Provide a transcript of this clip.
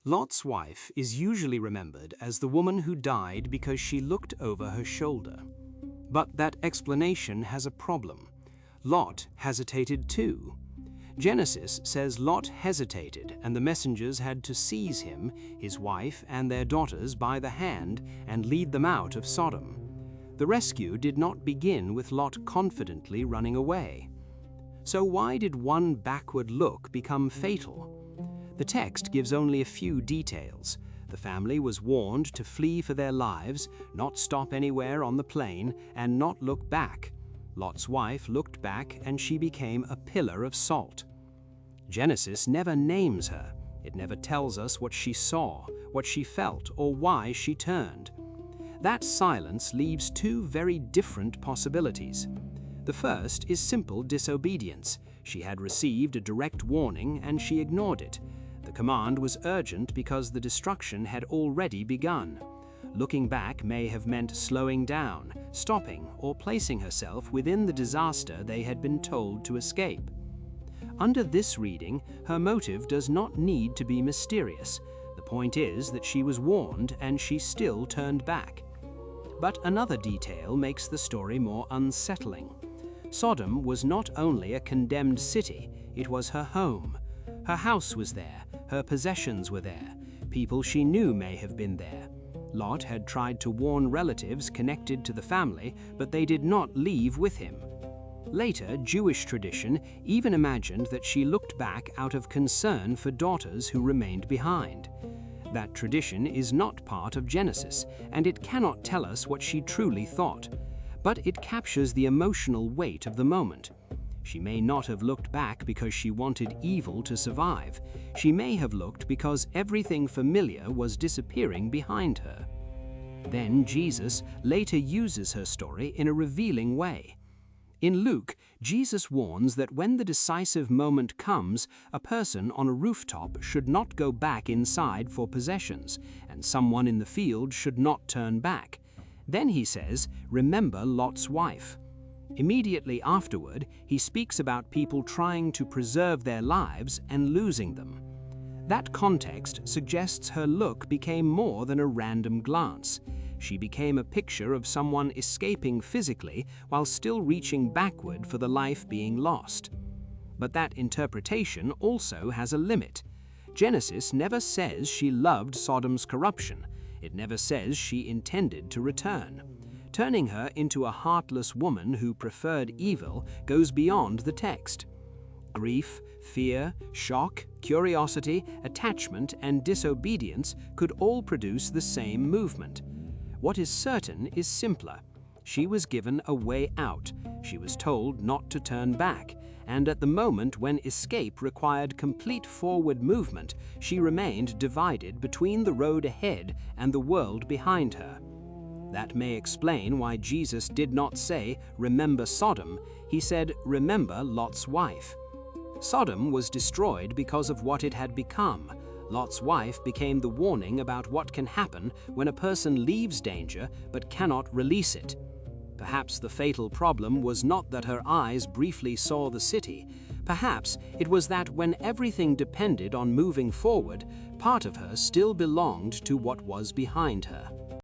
Lot's wife is usually remembered as the woman who died because she looked over her shoulder. But that explanation has a problem. Lot hesitated too. Genesis says Lot hesitated, and the messengers had to seize him, his wife, and their daughters by the hand and lead them out of Sodom. The rescue did not begin with Lot confidently running away. So why did one backward look become fatal? The text gives only a few details. The family was warned to flee for their lives, not stop anywhere on the plain, and not look back. Lot's wife looked back, and she became a pillar of salt. Genesis never names her. It never tells us what she saw, what she felt, or why she turned. That silence leaves two very different possibilities. The first is simple disobedience. She had received a direct warning, and she ignored it. The command was urgent because the destruction had already begun. Looking back may have meant slowing down, stopping, or placing herself within the disaster they had been told to escape. Under this reading, her motive does not need to be mysterious. The point is that she was warned and she still turned back. But another detail makes the story more unsettling. Sodom was not only a condemned city, it was her home. Her house was there, her possessions were there, people she knew may have been there. Lot had tried to warn relatives connected to the family, but they did not leave with him. Later, Jewish tradition even imagined that she looked back out of concern for daughters who remained behind. That tradition is not part of Genesis, and it cannot tell us what she truly thought. But it captures the emotional weight of the moment. She may not have looked back because she wanted evil to survive. She may have looked because everything familiar was disappearing behind her. Then Jesus later uses her story in a revealing way. In Luke, Jesus warns that when the decisive moment comes, a person on a rooftop should not go back inside for possessions, and someone in the field should not turn back. Then he says, "Remember Lot's wife." Immediately afterward, he speaks about people trying to preserve their lives and losing them. That context suggests her look became more than a random glance. She became a picture of someone escaping physically while still reaching backward for the life being lost. But that interpretation also has a limit. Genesis never says she loved Sodom's corruption. It never says she intended to return. Turning her into a heartless woman who preferred evil goes beyond the text. Grief, fear, shock, curiosity, attachment, and disobedience could all produce the same movement. What is certain is simpler. She was given a way out. She was told not to turn back, and at the moment when escape required complete forward movement, she remained divided between the road ahead and the world behind her. That may explain why Jesus did not say, "Remember Sodom." He said, "Remember Lot's wife." Sodom was destroyed because of what it had become. Lot's wife became the warning about what can happen when a person leaves danger but cannot release it. Perhaps the fatal problem was not that her eyes briefly saw the city. Perhaps it was that when everything depended on moving forward, part of her still belonged to what was behind her.